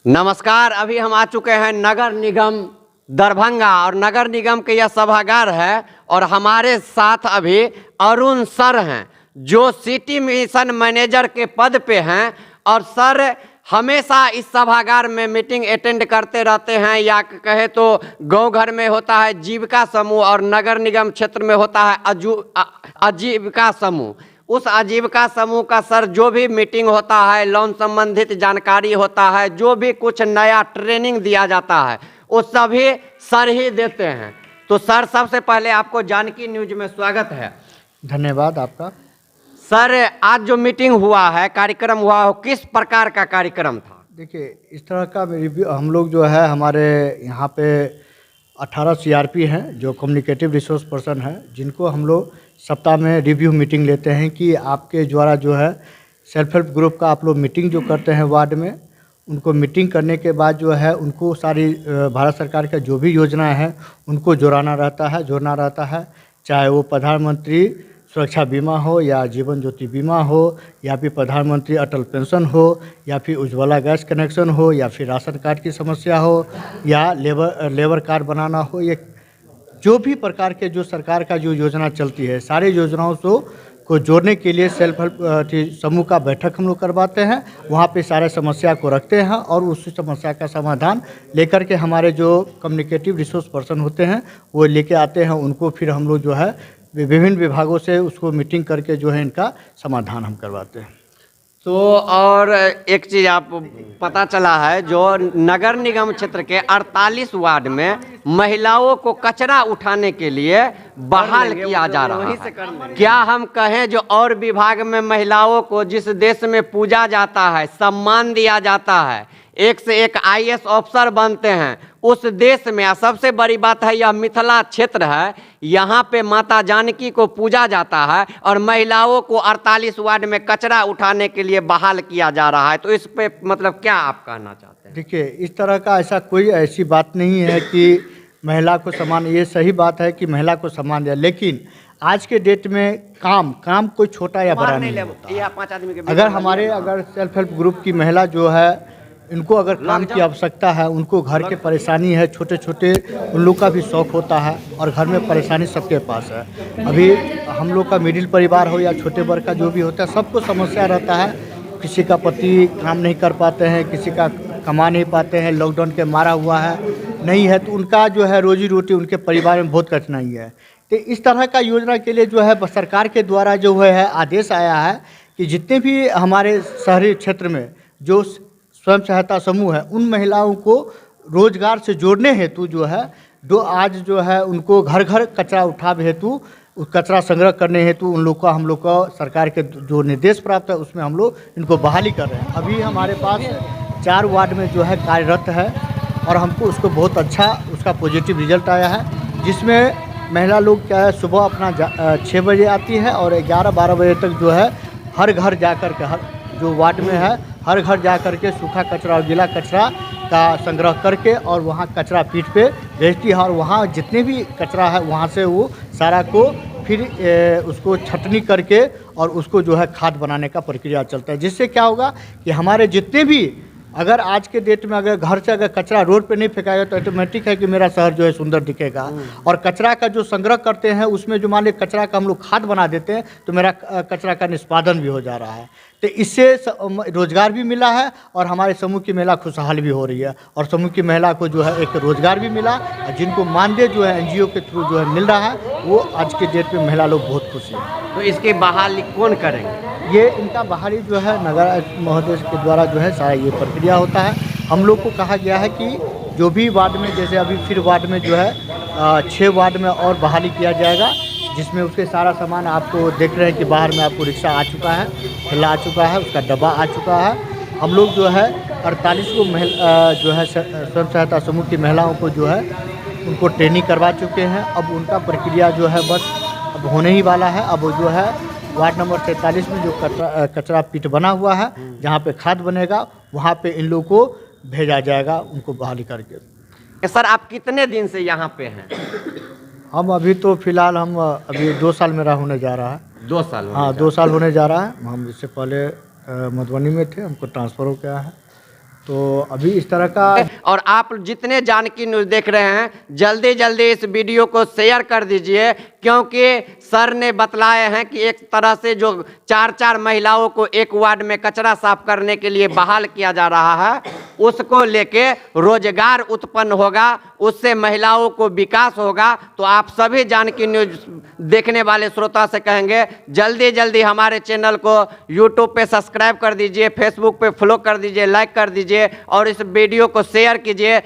नमस्कार। अभी हम आ चुके हैं नगर निगम दरभंगा और नगर निगम के यह सभागार है और हमारे साथ अभी अरुण सर हैं जो सिटी मिशन मैनेजर के पद पे हैं और सर हमेशा इस सभागार में मीटिंग अटेंड करते रहते हैं या कहे तो गांव घर में होता है जीविका समूह और नगर निगम क्षेत्र में होता है आजीविका समूह। उस आजीविका समूह का सर जो भी मीटिंग होता है, लोन संबंधित जानकारी होता है, जो भी कुछ नया ट्रेनिंग दिया जाता है वो सभी सर ही देते हैं। तो सर सबसे पहले आपको जानकी न्यूज में स्वागत है। धन्यवाद आपका। सर आज जो मीटिंग हुआ है, कार्यक्रम हुआ हो, किस प्रकार का कार्यक्रम था? देखिए, इस तरह का रिव्यू हम लोग जो है हमारे यहाँ पे 18 सीआरपी हैं जो कम्युनिकेटिव रिसोर्स पर्सन हैं, जिनको हम लोग सप्ताह में रिव्यू मीटिंग लेते हैं कि आपके द्वारा जो है सेल्फ हेल्प ग्रुप का आप लोग मीटिंग जो करते हैं वार्ड में, उनको मीटिंग करने के बाद जो है उनको सारी भारत सरकार का जो भी योजना है उनको जोड़ना रहता है, चाहे वो प्रधानमंत्री सुरक्षा बीमा हो या जीवन ज्योति बीमा हो या फिर प्रधानमंत्री अटल पेंशन हो या फिर उज्ज्वला गैस कनेक्शन हो या फिर राशन कार्ड की समस्या हो या लेबर कार्ड बनाना हो, ये जो भी प्रकार के जो सरकार का जो योजना चलती है सारी योजनाओं को जोड़ने के लिए सेल्फ हेल्प समूह का बैठक हम लोग करवाते हैं। वहाँ पे सारे समस्या को रखते हैं और उस समस्या का समाधान लेकर के हमारे जो कम्युनिकेटिव रिसोर्स पर्सन होते हैं वो लेके आते हैं। उनको फिर हम लोग जो है विभिन्न विभागों से उसको मीटिंग करके जो है इनका समाधान हम करवाते हैं। तो और एक चीज़ आप पता चला है जो नगर निगम क्षेत्र के 48 वार्ड में महिलाओं को कचरा उठाने के लिए बहाल किया जा रहा है। क्या हम कहें जो और विभाग में महिलाओं को जिस देश में पूजा जाता है, सम्मान दिया जाता है, एक से एक आईएएस अफसर बनते हैं, उस देश में सबसे बड़ी बात है यह मिथिला क्षेत्र है, यहाँ पे माता जानकी को पूजा जाता है और महिलाओं को 48 वार्ड में कचरा उठाने के लिए बहाल किया जा रहा है। तो इस पे मतलब क्या आप कहना चाहते हैं? देखिए, इस तरह का ऐसी बात नहीं है कि महिला को सम्मान, ये सही बात है कि महिला को सम्मान दिया, लेकिन आज के डेट में काम कोई छोटा या बड़ा नहीं होता। अगर सेल्फ हेल्प ग्रुप की महिला जो है इनको अगर काम की आवश्यकता है, उनको घर के परेशानी है, छोटे छोटे उन लोग का भी शौक होता है और घर में परेशानी सबके पास है। अभी हम लोग का मिडिल परिवार हो या छोटे वर्ग का जो भी होता है, सबको समस्या रहता है। किसी का पति काम नहीं कर पाते हैं, किसी का कमा नहीं पाते हैं, लॉकडाउन के मारा हुआ है नहीं है, तो उनका जो है रोजी रोटी उनके परिवार में बहुत कठिनाई है। तो इस तरह का योजना के लिए जो है सरकार के द्वारा जो है आदेश आया है कि जितने भी हमारे शहरी क्षेत्र में जो स्वयं सहायता समूह है उन महिलाओं को रोजगार से जोड़ने हेतु जो है आज जो है उनको घर घर कचरा उठाव हेतु, कचरा संग्रह करने हेतु उन लोग का हम लोग का सरकार के जो निर्देश प्राप्त है उसमें हम लोग इनको बहाली कर रहे हैं। अभी हमारे पास 4 वार्ड में जो है कार्यरत है और हमको उसको बहुत अच्छा उसका पॉजिटिव रिजल्ट आया है, जिसमें महिला लोग क्या है सुबह अपना 6 बजे आती है और 11-12 बजे तक जो है हर घर जा कर के, हर जो वार्ड में है हर घर जा कर के सूखा कचरा और गीला कचरा का संग्रह करके और वहाँ कचरा पीठ पे भेजती है और वहाँ जितने भी कचरा है वहाँ से वो सारा को फिर उसको छटनी करके और उसको जो है खाद बनाने का प्रक्रिया चलता है। जिससे क्या होगा कि हमारे जितने भी अगर आज के डेट में अगर घर से अगर कचरा रोड पे नहीं फेंकाएगा तो ऑटोमेटिक है कि मेरा शहर जो है सुंदर दिखेगा। और कचरा का जो संग्रह करते हैं उसमें जो मान लीजिए कचरा का हम लोग खाद बना देते हैं तो मेरा कचरा का निष्पादन भी हो जा रहा है। तो इससे रोजगार भी मिला है और हमारे समूह की महिला खुशहाल भी हो रही है और समूह की महिला को जो है एक रोजगार भी मिला और जिनको मानदेय जो है एनजीओ के थ्रू जो है मिल रहा है वो आज के डेट में महिला लोग बहुत खुश हैं। तो इसकी बहाली कौन करेंगे? ये इनका बहाली जो है नगर महोदय के द्वारा जो है सारा ये प्रक्रिया होता है। हम लोग को कहा गया है कि जो भी वार्ड में, जैसे अभी फिर वार्ड में जो है 6 वार्ड में और बहाली किया जाएगा, जिसमें उसके सारा सामान आपको देख रहे हैं कि बाहर में आपको रिक्शा आ चुका है, ठेला आ चुका है, उसका डब्बा आ चुका है। हम लोग जो है 48 को जो है स्वयं सहायता समूह की महिलाओं को जो है उनको ट्रेनिंग करवा चुके हैं। अब उनका प्रक्रिया जो है बस अब होने ही वाला है। अब जो है वार्ड नंबर 43 में जो कचरा पीट बना हुआ है जहाँ पे खाद बनेगा वहाँ पे इन लोगों को भेजा जाएगा उनको बहाली करके। सर आप कितने दिन से यहाँ पे हैं? हम अभी तो फिलहाल हम अभी 2 साल मेरा होने जा रहा है। 2 साल? हाँ, 2 साल होने जा रहा है। हम इससे पहले मधुबनी में थे, हमको ट्रांसफ़र हो गया है। तो अभी इस तरह का और आप जितने जानकी न्यूज़ देख रहे हैं जल्दी जल्दी इस वीडियो को शेयर कर दीजिए, क्योंकि सर ने बतलाए हैं कि एक तरह से जो 4-4 महिलाओं को एक वार्ड में कचरा साफ करने के लिए बहाल किया जा रहा है, उसको लेके रोजगार उत्पन्न होगा, उससे महिलाओं को विकास होगा। तो आप सभी जानकी न्यूज़ देखने वाले श्रोता से कहेंगे जल्दी जल्दी हमारे चैनल को यूट्यूब पे सब्सक्राइब कर दीजिए, फेसबुक पे फॉलो कर दीजिए, लाइक कर दीजिए और इस वीडियो को शेयर कीजिए।